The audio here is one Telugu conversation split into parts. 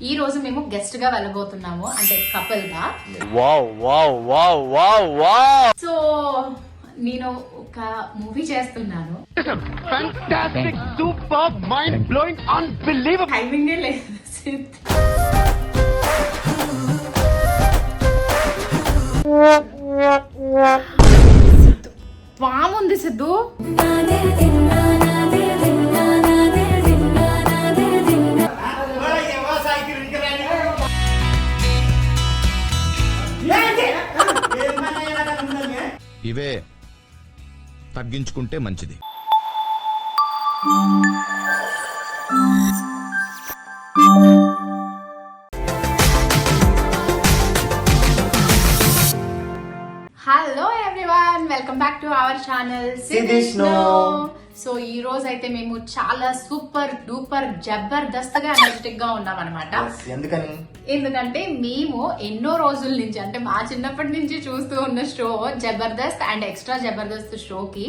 ఈ రోజు మేము గెస్ట్ గా వెళ్ళబోతున్నాము, అంటే కపుల్ గా. సో నేను ఒక మూవీ చేస్తున్నాను. టైమింగ్ లేదు. బాగుంది సిద్ధు. ఇవే తగ్గించుకుంటే మంచిది. Hello everyone, welcome back to our channel సిద్ధిష్ణు. సో ఈ రోజు అయితే మేము చాలా సూపర్ డూపర్ జబర్దస్త్ గా ఎనర్జెటిక్ గా ఉన్నాం అనమాట. ఎందుకంటే మేము ఎన్నో రోజుల నుంచి, అంటే మా చిన్నప్పటి నుంచి చూస్తూ ఉన్న show Jabardasth and extra Jabardasth షోకి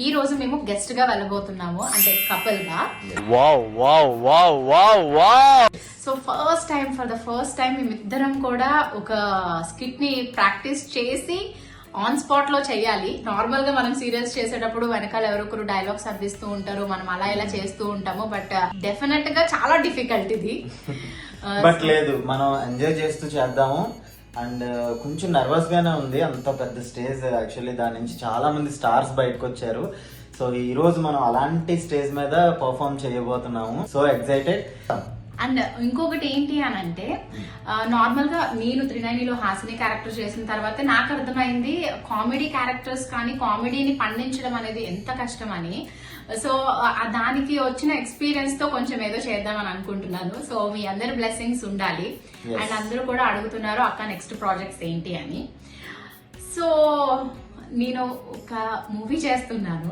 ఈ రోజు మేము గెస్ట్ గా వెళ్ళబోతున్నాము, అంటే కపుల్ గా. So for the first time మేమిద్దరం కూడా ఒక స్కిట్ ని ప్రాక్టీస్ చేసి ఆన్ స్పాట్ లో చెయ్యాలి. నార్మల్ గా మనం సీరియల్స్ చేసేటప్పుడు వెనకాల ఎవరొకరు డైలాగ్స్ అందిస్తూ ఉంటారు, మనం అలా ఇలా చేస్తూ ఉంటాము. బట్ డెఫినెట్ గా చాలా డిఫికల్ట్ ఇది. బట్ లేదు, మనం ఎంజాయ్ చేస్తూ చేద్దాము. అండ్ కొంచెం నర్వస్ గానే ఉంది, అంత పెద్ద స్టేజ్. యాక్చువల్లీ దాని నుంచి చాలా మంది స్టార్స్ బయటకు వచ్చారు. సో ఈ రోజు మనం అలాంటి స్టేజ్ మీద పర్ఫామ్ చేయబోతున్నాము. So excited. అండ్ ఇంకొకటి ఏంటి అని అంటే, నార్మల్ గా నేను త్రినైనిలో హాసిని క్యారెక్టర్ చేసిన తర్వాత నాకు అర్థమైంది కామెడీ క్యారెక్టర్స్ కానీ కామెడీని పండించడం అనేది ఎంత కష్టమని. సో దానికి వచ్చిన ఎక్స్పీరియన్స్ తో కొంచెం ఏదో చేద్దామని అనుకుంటున్నాను. సో మీ అందరి బ్లెస్సింగ్స్ ఉండాలి. అండ్ అందరూ కూడా అడుగుతున్నారు అక్క నెక్స్ట్ ప్రాజెక్ట్స్ ఏంటి అని. సో నేను ఒక మూవీ చేస్తున్నాను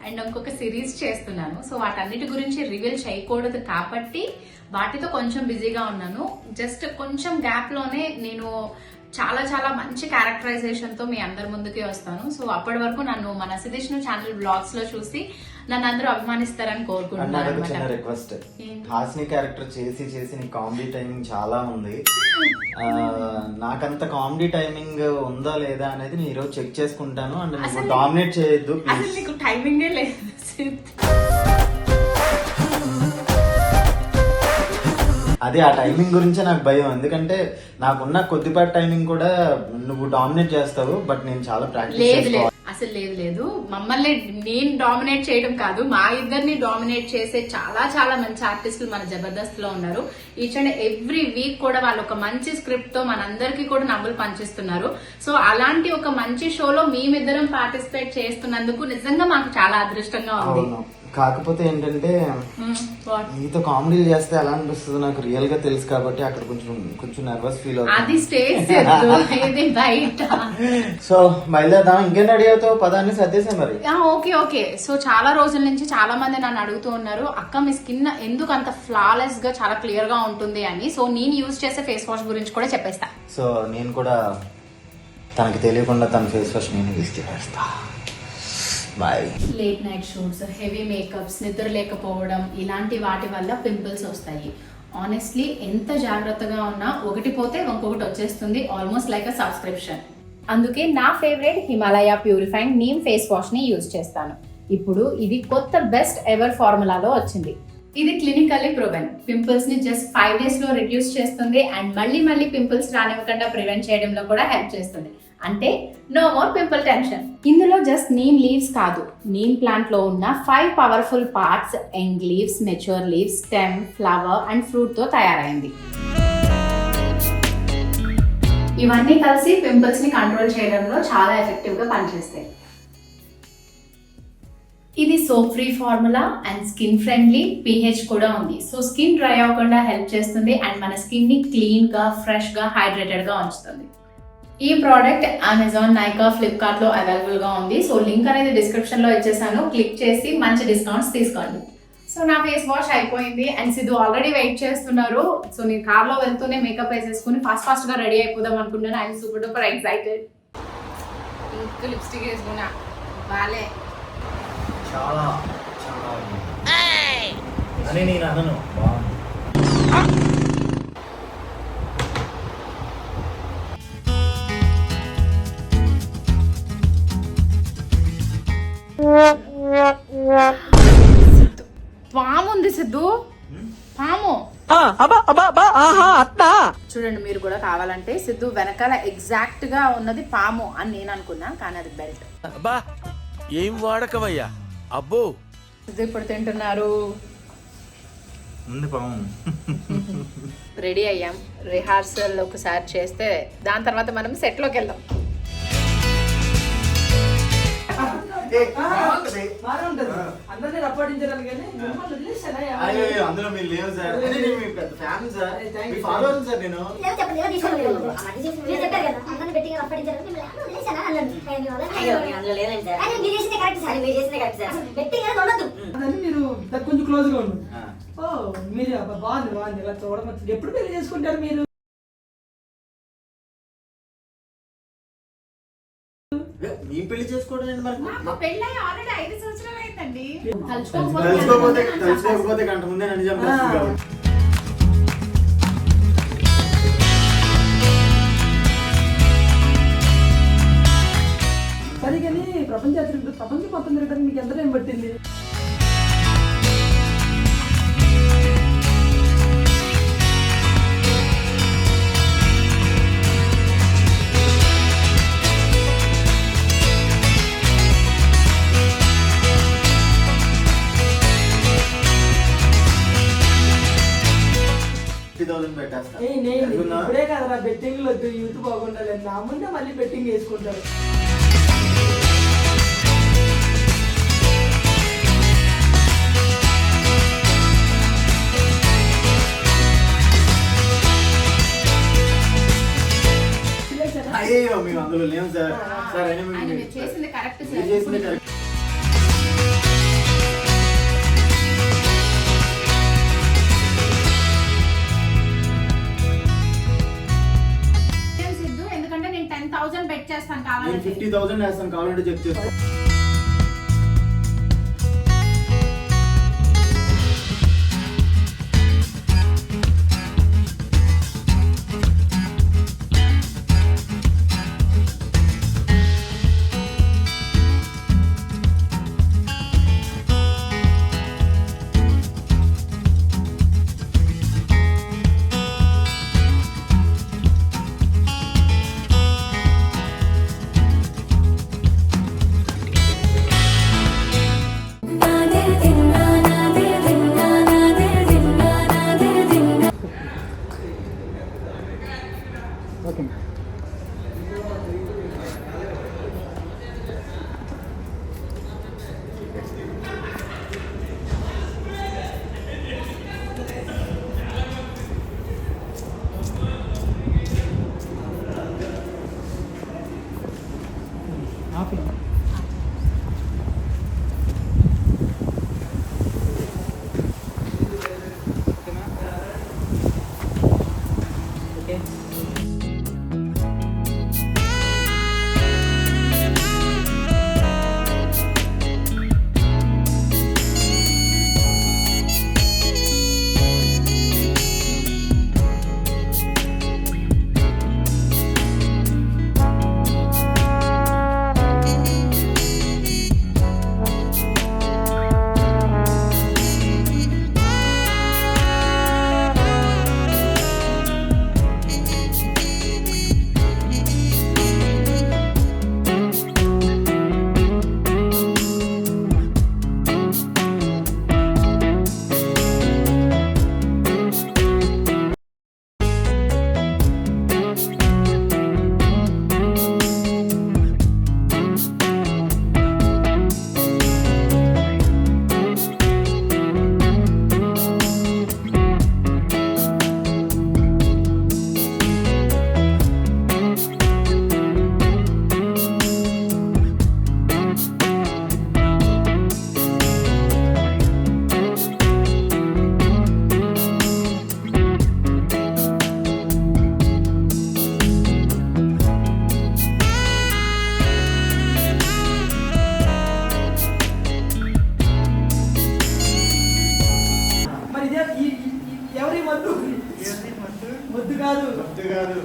అండ్ ఇంకొక సిరీస్ చేస్తున్నాను. సో వాటన్నిటి గురించి రివీల్ చేయకూడదు కాబట్టి వాటితో కొంచెం బిజీగా ఉన్నాను. జస్ట్ కొంచెం గ్యాప్ లోనే నేను చాలా చాలా మంచి క్యారెక్టరైజేషన్ తో మీ అందరి ముందుకే వస్తాను. సో అప్పటి వరకు నన్ను మన సిద్ధిష్ణు ఛానల్ బ్లాగ్స్ లో చూసి నన్ను అందరూ అభిమానిస్తారని కోరుకుంటున్నాను. రిక్వెస్ట్, హాసిని క్యారెక్టర్ చేసి చేసి నీ కామెడీ టైమింగ్ చాలా ఉంది. నాకంత కామెడీ టైమింగ్ ఉందా లేదా అనేది నేను ఈరోజు చెక్ చేసుకుంటాను. అండ్ నువ్వు డామినేట్ చేయొద్దు అసలు నీకు టైమింగే లేదు. అదే ఆ టైమింగ్ గురించే నాకు భయం. ఎందుకంటే నాకున్న కొద్దిపాటి టైమింగ్ కూడా నువ్వు డామినేట్ చేస్తావు. బట్ నేను చాలా ప్రాక్టీస్ అసలు లేదు మమ్మల్ని నేను డామినేట్ చేయడం కాదు, మా ఇద్దరిని డామినేట్ చేసే చాలా చాలా మంచి ఆర్టిస్టులు మన జబర్దస్త్ లో ఉన్నారు. ఈచ్ అండ్ ఎవ్రీ వీక్ కూడా వాళ్ళు ఒక మంచి స్క్రిప్ట్ తో మనందరికీ కూడా నవ్వులు పంచిస్తున్నారు. సో అలాంటి ఒక మంచి షోలో మేమిద్దరం పార్టిసిపేట్ చేస్తున్నందుకు నిజంగా మాకు చాలా అదృష్టంగా ఉంది. కాకపోతే ఏంటంటే మీతో కామెడీలు చేస్తే ఎలా అనిపిస్తుంది నాకు రియల్ గా తెలుసు కాబట్టి అక్కడ కొంచెం నర్వస్ ఫీల్ అవుతుంది. సో బయలుదేరదాం. ఇంకేం రెడీ అవుతావు? పదాన్ని సర్దేసే మరి. ఓకే. సో చాలా రోజుల నుంచి చాలా మంది నన్ను అడుగుతూ ఉన్నారు, అక్క మీ స్కిన్ ఎందుకు అంత ఫ్లాలెస్ గా చాలా క్లియర్ గా ఉంటుంది అని. సో నేను యూజ్ చేసే ఫేస్ వాష్ గురించి కూడా చెప్పేస్తా. సో నేను కూడా తనకి తెలియకుండా తన ఫేస్ వాష్ నేను యూజ్ చేస్తా. Late night shoots, heavy makeups, నిద్ర లేకపోవడం, ఇలాంటి వాటి వల్ల పింపుల్స్ వస్తాయి. ఆనెస్ట్లీ ఎంత జాగ్రత్తగా ఉన్నా ఒకటి పోతే ఇంకొకటి వచ్చేస్తుంది, ఆల్మోస్ట్ లైక్ అ సబ్స్క్రిప్షన్. అందుకే నా favourite Himalaya purifying neem face wash ని యూజ్ చేస్తాను. ఇప్పుడు ఇది కొత్త బెస్ట్ ఎవర్ ఫార్ములాలో వచ్చింది. ఇది క్లినికల్లీ ప్రూవెన్. పింపుల్స్ ని జస్ట్ 5 days లో రిడ్యూస్ చేస్తుంది అండ్ మళ్ళీ పింపుల్స్ రానివ్వకుండా ప్రివెంట్ చేయడంలో కూడా హెల్ప్ చేస్తుంది. అంటే నో మోర్ పింపుల్ టెన్షన్. ఇందులో జస్ట్ నీమ్ లీవ్స్ కాదు, నీమ్ ప్లాంట్ లో ఉన్న 5 powerful parts, young leaves, mature leaves, stem, flower and fruit తో తయారైంది. ఇవన్నీ కలిసి పింపుల్స్ ని కంట్రోల్ చేయడంలో చాలా ఎఫెక్టివ్ గా పనిచేస్తాయి. ఇది soap free formula and skin friendly, pH కూడా ఉంది. సో స్కిన్ డ్రై అవ్వకుండా హెల్ప్ చేస్తుంది అండ్ మన స్కిన్ ని క్లీన్ గా, ఫ్రెష్ గా, హైడ్రేటెడ్ గా ఉంచుతుంది. ఈ ప్రోడక్ట్ అమెజాన్, నైకా, ఫ్లిప్కార్ట్ లో అవైలబుల్ గా ఉంది. సో లింక్ అనేది డిస్క్రిప్షన్ లో ఇచ్చేసాను, క్లిక్ చేసి మంచి డిస్కౌంట్స్ తీసుకోండి. సో నా ఫేస్ వాష్ అయిపోయింది అండ్ సిద్ధు ఆల్రెడీ వెయిట్ చేస్తున్నారు. సో నేను కార్ లో వెళ్తూనే మేకప్ వేసేసుకుని ఫాస్ట్ గా రెడీ అయిపోదాం అనుకుంటున్నాను. I'm super duper excited. ఇంకా లిప్స్టిక్ వేసుకున్నా బాలే. చాలా చాలా అని నేను అనను. బాగుంది. పాము ఉంది సిద్ధు, పాము. చూడండి మీరు కూడా కావాలంటే, సిద్ధు వెనకాల ఎగ్జాక్ట్ గా ఉన్నది పాము అని నేను అనుకున్నా, కానీ అది బెల్ట్. అబ్బా ఏం వాడకవయ్యా అబ్బో. సిద్ధు ఇప్పుడు తింటున్నారు. ముందు పాము. రెడీ అయ్యాం, రిహార్సల్ ఒకసారి చేస్తే దాని తర్వాత మనం సెట్ లోకి వెళ్దాం. అందరినీ రప్పాడించడానికి కానీ మిమ్మల్ని వదిలేశానా? అయ్యో, అందులో మీరు లేవు సార్. నేను మీ పెద్ద ఫ్యాన్ సార్, మీ ఫాలోవర్ సార్ నేను. లేదు చెప్పండి, ఏదో తీసుకోండి. మీరు చెప్పారు కదా, అందరినీ పెట్టిగా రప్పాడించాలని మిమ్మల్ని వదిలేశానా అన్నాను. అదే మీరు చేసిందే కరెక్ట్ సార్, మీరు చేసిందే కరెక్ట్ సార్. పెట్టిగా ఉండొద్దు. అదని మీరు కొంచెం క్లోజ్ గా ఉండు. ఆ. ఓ మీరు అబ్బా, బాగుంది బాగుంది, ఇలా చూడడం వచ్చింది. ఎప్పుడు పెళ్లి చేసుకుంటారు మీరు? మీ పెళ్లి చేసుకోవడం ఏంటి మరి? పెళ్ళి ఆల్రెడీ 5 సంవత్సరాలు అయిందండి. తలుచుకోకపోతే గంట ముందే నన్ను చంపేస్తుంది కాబట్టి. సరే కానీ ప్రపంచం మొత్తం తిరగడానికి మీకు ఎంత టైం పట్టింది? పెట్టేస్తా. నేను ఇప్పుడే కదా బెట్టింగ్ వద్దు, యూత్ బాగుండాలి. నా ముందే మళ్ళీ బెట్టింగ్ వేసుకుంటారు. అయ్యో మేము అందులో లేము సార్. సార్ అయినా ఆయన మీరు మీరు చేసింది కరెక్ట్ మీరు చేసింది సార్. కరెక్ట్. సిద్ధు, ఎందుకంటే నేను 10,000 బెట్ చేస్తాను నేను కావాలంటే. 50,000 వేస్తాను, కావాలంటే చెక్ చేస్తాను.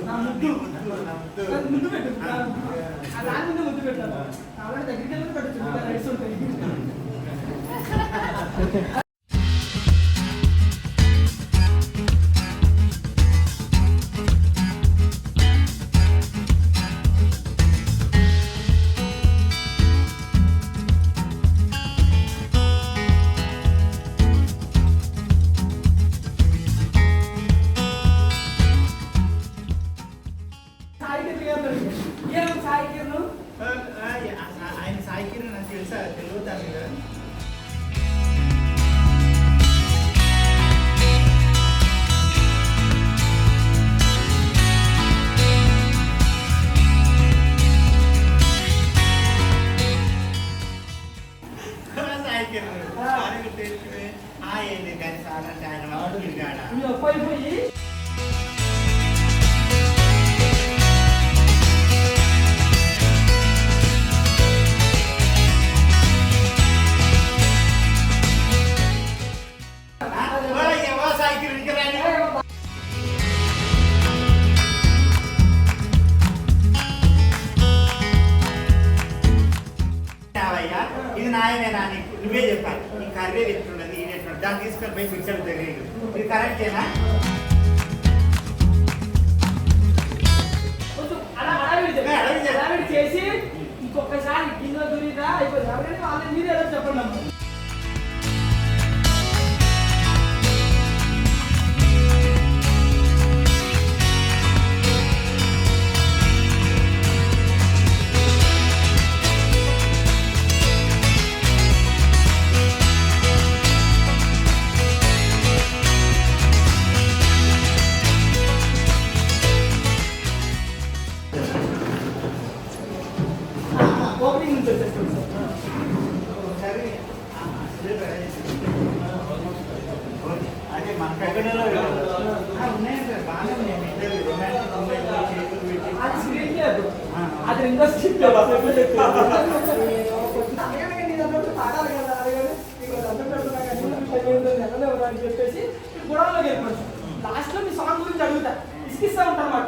నా ముద్దు నాకు ముద్దు పెట్టు దాని ముందు ముద్దు పెట్టాను కాబట్టి దగ్గరికి వెళ్ళి పెట్టచ్చు రైట్స్ ఉంటాయి. ఆయన సాయికి నాకు తెలుసా తెలియదు కదా. ఏంటి కానీ సార్ అంటే ఆయన పోయి ఇది నాయమేనా నీకు నువ్వే చెప్పాలి నీ కర్రీ ఎట్లున్నది ఇది ఎట్లున్నది దాన్ని తీసుకొని పోయి ఫిక్సర్ తెలియదు ఇది కరెక్టేనా? అడవి చేసి ఇంకొకసారి గిన్నె దూరిదా అయిపోయింది ఎవరైనా వాళ్ళని మీరే ఏదో చెప్పండి అమ్మ. ఓపెనింగ్ నుంచి వచ్చేస్తుంది సార్. అదే మన కట్టడలో ఉన్నాయి సార్ బాగానే ఉన్నాయి రొమాంటిక్ అది స్క్రీన్ లేదు అది రెండో స్క్రీన్ చెప్పేసి గొడవలోకి వెళ్ళిపోవచ్చు. లాస్ట్ లో మీ సాంగ్ గురించి అడుగుతా ఇస్కిస్తా ఉంటారు అన్నమాట.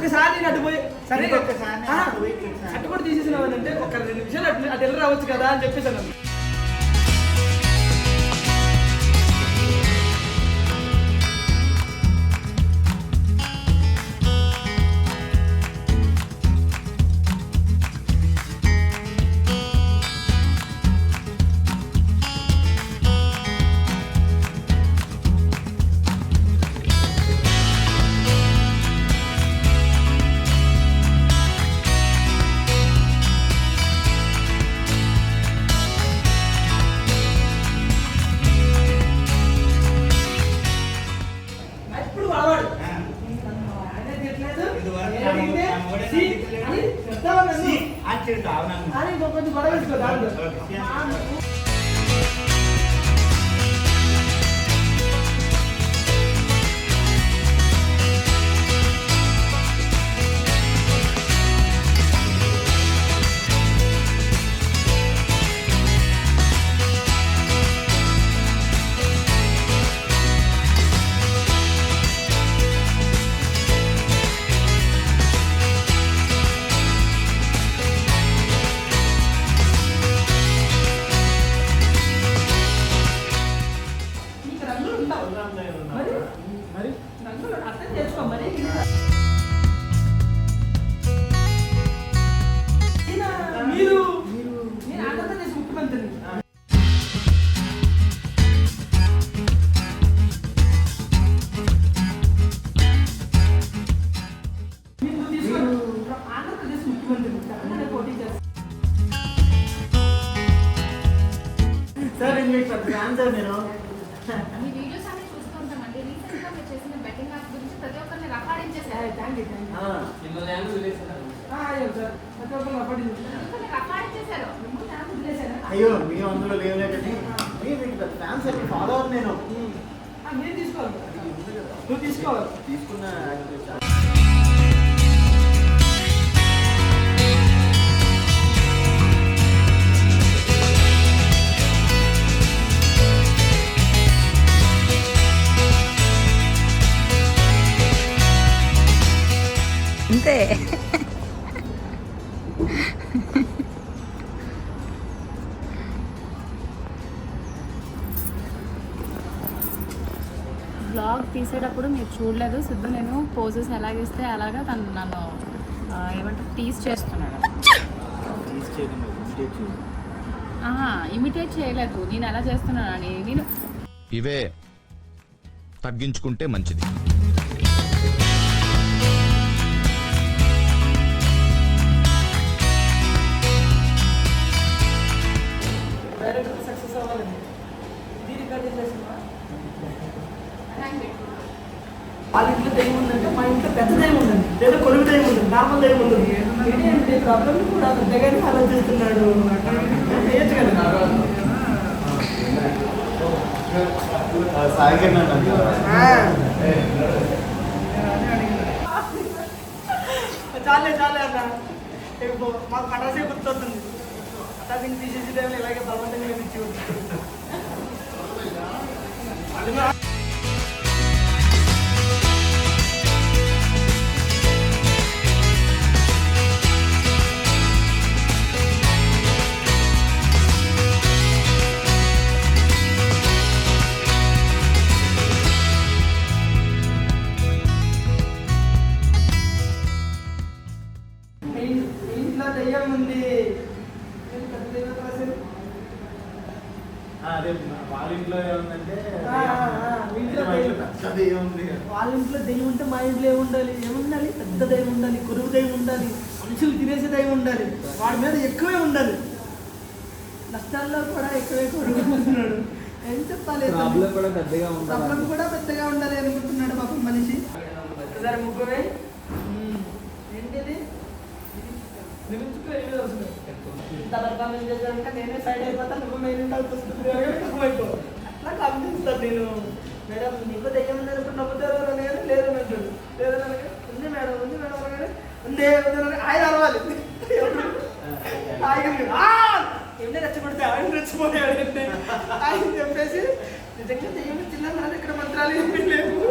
ఇంకొకసారి నేను అటు పోయి సరే ఇంకొకసారి నేను అటు పోయి చూసాను. అటు కూడా తీసేసినావు అంటే ఒక 2 నిమిషాలు అటు వెళ్ళి రావచ్చు కదా అని చెప్పేసాను. ఇప్పుడు వాడు ఆయన తిట్టలేదు, ఏమైంది? సి అని చెప్తావా నన్ను? అని చెప్తావు నన్ను. అని కొంచెం గొడవ వేసుకో దాంట్లో. నీకు రంగులు ఉండవు. మరి రంగులు అర్థం చేసుకో మరి. మీరు నేను ఆంధ్రప్రదేశ్ ముఖ్యమంత్రిని. మీరు తీసుకోండి. ఆంధ్రప్రదేశ్ ముఖ్యమంత్రిని తప్పకుండా పోటీ చేస్తాను. సార్ నేను మీకు ఫ్యాన్ సార్ నేను. మీ వీడియోస్ అన్ని చూస్తూ ఉంటామండి. రీసెంట్ గా మీరు చేసిన బెట్టింగ్ యాప్స్ గురించి ప్రతి ఒక్కరిని రఫాడించేశారు. థ్యాంక్ యూ సార్ ప్రతి ఒక్కరు అప్పటి రఫాడించేశారు. మిమ్మల్ని యాప్ వదిలేశారా? అయ్యో మేము అందులో లేవులేదండి. మీకు పెద్ద ఫ్యాన్స్ అండి, ఫాలోవర్ నేను. మీరు తీసుకోవాలి, నువ్వు తీసుకోవాలి. తీసుకున్న అంతే. బ్లాగ్ తీసేటప్పుడు మీరు చూడలేదు. సిద్ధు నేను పోజెస్ ఎలాగిస్తే అలాగా తను నన్ను ఏమంటారు టీజ్ చేస్తున్నాడు. ఇమిటేట్ చేయలేదు. నేను ఎలా చేస్తున్నాను అని నేను ఇవే తగ్గించుకుంటే మంచిది. డైరెక్ట్ సక్సెస్ అవ్వాలండి. ఇది రికార్డ్ చేసేసినా వాళ్ళ ఇంట్లో దయ్యం ఉందంటే మా ఇంట్లో పెద్ద దయ్యం ఉందండి, లేదా కొలువు దయ్యం ఉందండి, నార్మల్ దయ్యం ఉందండి. ఏంటి ప్రాబ్లం కూడా పెద్దగానే ఆలోచిస్తున్నాడు. చేయొచ్చు కదా. చాలే చాలే అన్న, మాకు పటాసే గుర్తొస్తుంది. పటాసింగ్ తీసేసి టైంలో ఇలాగే బలవంతంగా ఇచ్చి ఇంట్లో దయ్యం ఉంది. అదే వాళ్ళ ఇంట్లో ఏముందంటే వాళ్ళ ఇంట్లో దయ్యం ఉంటే మా ఇంట్లో ఏముండాలి? ఏముండాలి? పెద్ద దయ్యం ఉండాలి, కొరువు దయ్యం ఉండాలి, మనుషులు తినేసే దయ్యం ఉండాలి, వాడి మీద ఎక్కువే ఉండాలి, నష్టాల్లో కూడా ఎక్కువే కొడుకుంటున్నాడు. ఏం చెప్పాలి? ప్రాబ్లం కూడా పెద్దగా ఉండాలి అనుకుంటున్నాడు పాపం మనిషి. ఒకసారి ముగ్గురే ఏంటిది నేనే సైడ్ అయిపోతా, నువ్వు మెయిన్ ఉండాల్సి వస్తుంది. అట్లా కాంపిస్తాను నేను. మేడం నీకు దయ్యం ఉంది అనుకుని నమ్ముతారు అనగానే లేదని అంటాడు. లేదని అనగా ఉంది మేడం, ఉంది మేడం అనగానే ఉంది ఆయన అరవాలి. ఏం రెచ్చగొడితే ఆయన రెచ్చిపోయాడు. ఆయన చెప్పేసి నిజంగా దయ్యం చిన్న ఇక్కడ మంత్రాలు ఏమీ లేవు.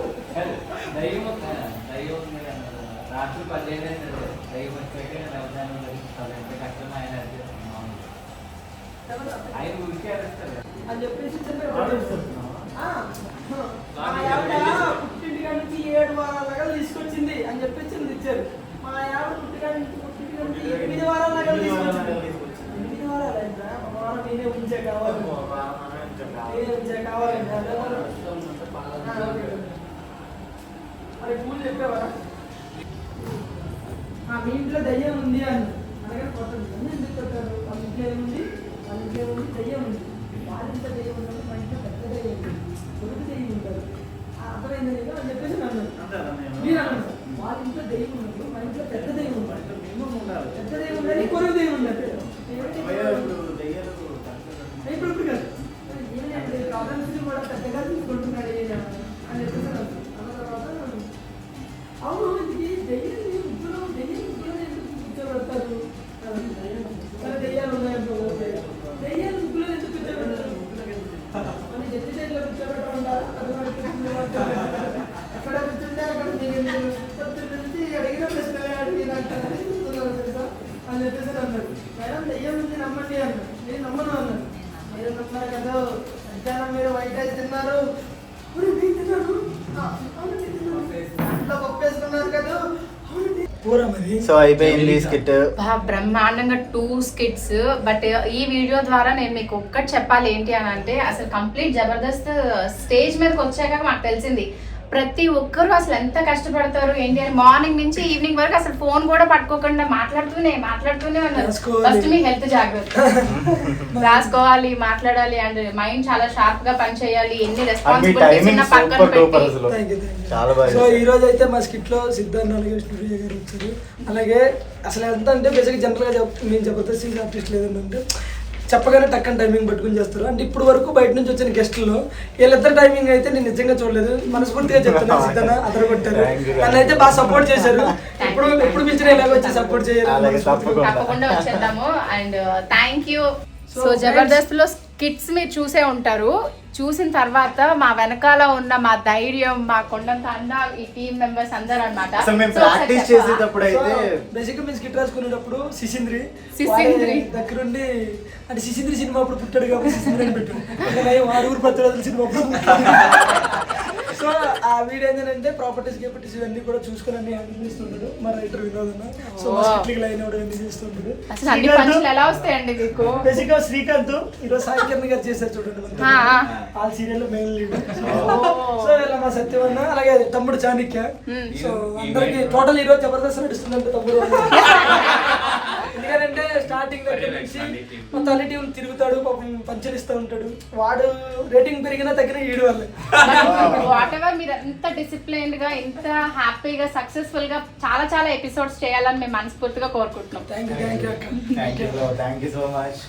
రాత్రి 15 అయ్యి వచ్చాక వెళ్తాను ఎంత కష్టం ఆయన ఆయన ఊరికే అరుస్తారు కదా. అని చెప్పేసి చెప్పారు. మా ఆవిడ పుట్టింటికాడ నుంచి 7 వారాల నగలు తీసుకొచ్చింది అని చెప్పేసి ఇచ్చారు. మా ఆవిడ పుట్టింటికాడ నుంచి 8 వారాల నగలు తీసుకొచ్చింది. 8 వారాలు అయితే ఒక వారం నేనే ఉంచే కావాలి, నేనే ఉంచే కావాలండి. అది పూలు చెప్పేవారా మీ ఇంట్లో దయ్యం ఉంది అని అనగా కొట్టదు. ఎందుకు కొట్టారు? వాళ్ళ ఇంట్లో ఏముంది, వాళ్ళ ఇంట్లో ఏముంది, దయ్యం ఉంది. వాళ్ళ ఇంట్లో దయ్యం ఉన్నప్పుడు మా ఇంట్లో పెద్ద దయ్యం ఉంది, కొడుకు దయ్యం ఉంటారు. అర్థమైంది నీకు అని చెప్పేసి నన్ను మీరు అన్నారు. వాళ్ళ ఇంట్లో దయ్యం ఉన్నప్పుడు మా ఇంట్లో పెద్ద దయ్యం ఉంటారు, పెద్ద దయ్యం ఉండాలి, కొడుకు దయ్యం ఉండాలి. ఇప్పుడు కాదు ఏమైనా ప్రాబ్లమ్స్ కూడా పెద్దగా తీసుకుంటున్నాడు అని చెప్పేసి అన్న తర్వాత అవును ఇది దయ్యం ముగ్గులో దయ్యం ముగ్గులో ఎందుకు కూర్చోబెడతారు? దయ్యాలు ఉన్నాయంటే దయ్యాలు ముగ్గులో ఎందుకు కూర్చోబెడతారు? మన జడ్జి సైడ్లో కూర్చోబెట్టమంటారు. అక్కడ కూర్చుంటే అక్కడ నుంచి అడిగిన ప్రశ్నలే అడిగినట్టు తెలుసా అని చెప్పేసి అన్నారు. మేడం దయ్యం ఉంది నమ్మండి అన్నారు. నేను నమ్మను అన్నాను. మీరు నమ్మారు కదా, మధ్యాహ్నం మీరు వైట్ రైస్ తిన్నారు, తిన్నారు ఇంట్లో పప్పు వేసుకున్నారు కదా. సో అయిపోయింది స్కిట్. బ్రహ్మాండంగా 2 స్కిట్స్. బట్ ఈ వీడియో ద్వారా నేను మీకు ఒక్కటి చెప్పాలి ఏంటి అని అంటే, అసలు కంప్లీట్ జబర్దస్త్ స్టేజ్ మీదకి వచ్చాక మాకు తెలిసింది ప్రతి ఒక్కరు అసలు ఎంత కష్టపడతారు ఏంటి అని. మార్నింగ్ నుంచి ఈవినింగ్ వరకు అసలు ఫోన్ కూడా పట్టుకోకుండా మాట్లాడుతూనే ఉన్నారు. ఫస్ట్ మీ హెల్త్ జాగ్రత్త, రాసుకోవాలి, మాట్లాడాలి, అండ్ మైండ్ చాలా షార్ప్ గా పనిచేయాలి. ఎన్ని రెస్పాన్సిబిలిటీస్ ఉన్నా పక్కన పెట్టి. చాలా బాగా. సో ఈ రోజు అయితే మా స్కిట్ లో సిద్ధార్థ నాగేశ్వరి గారు వచ్చారు. అలాగే అసలు ఎంత అంటే బేసిక్ జనరల్ గా మేము జబర్దస్త్ ఆర్టిస్ట్ లేదంటే చెప్పగానే టక్కన టైమింగ్ పట్టుకుని చేస్తారు. అంటే ఇప్పుడు వరకు బయట నుంచి వచ్చిన గెస్టుల్లో వీళ్ళిద్దరు టైమింగ్ అయితే నేను నిజంగా చూడలేదు. మనస్ఫూర్తిగా చెప్తున్నాను, సిద్ధన్న అదర కొట్టారు. నన్ను అయితే బాగా సపోర్ట్ చేశారు. ఎప్పుడు పిలిచిన ఇలాగ వచ్చి సపోర్ట్ చేయాలి. తప్పకుండా వచ్చేద్దాము. And thank you. So Jabardasth లో స్కిట్స్ మీరు చూసే ఉంటారు. చూసిన తర్వాత మా వెనకాల ఉన్న మా ధైర్యం, మా కొండంత అండ, ఈ టీమ్ మెంబర్స్ అందరూ అన్నమాట. అసలు మేము ప్రాక్టీస్ చేసేటప్పుడు అయితే బేసిక్ మేము స్కిట్ రాసుకునేటప్పుడు సిసింద్రి దగ్గరుండి, అంటే సిసింద్రి సినిమా అప్పుడు పుట్టాడు కాబట్టి సిసింద్రి అని పెట్టాడు. వాడూరు 10 రోజుల సినిమా అప్పుడు. సో ఆ వీడియో ఏంటంటే ప్రాపర్టీస్ గేపర్టీస్ ఇవన్నీ కూడా చూసుకుని అన్ని హ్యాండిల్ చేస్తుంటాడు మా రైటర్ వినోద్ అన్న. సో మా స్కిట్లకి లైన్ అవడం అన్ని చేస్తుంటాడు. అసలు అన్ని పంచులు ఎలా వస్తాయండి మీకు? బేసిక్ గా శ్రీకాంత్ ఈరోజు సాయి కిరణ్ గారు చేశారు చూడండి, ఆ సీరియల్ లో మెయిన్ లీడ్. సో ఇలా మా సత్యవన్న, అలాగే తమ్ముడు చాణిక్య. సో అందరికి టోటల్ ఈరోజు జబర్దస్త్ నడుస్తుందంటే తమ్ముడు. ఎందుకంటే స్టార్టింగ్ దగ్గర నుంచి మొత్తం అన్ని టీంలు తిరుగుతాడు, పాపం పంచలు ఇస్తూ ఉంటాడు. వాడు రేటింగ్ పెరిగినా తగ్గిన ఈడు వల్లే. వాట్ ఎవర్ మీరు ఎంత డిసిప్లైన్డ్ గా, ఎంత హ్యాపీగా, సక్సెస్ఫుల్ గా చాలా ఎపిసోడ్స్ చేయాలని మేము మనస్ఫూర్తిగా కోరుకుంటున్నాం. Thank you thank you so much.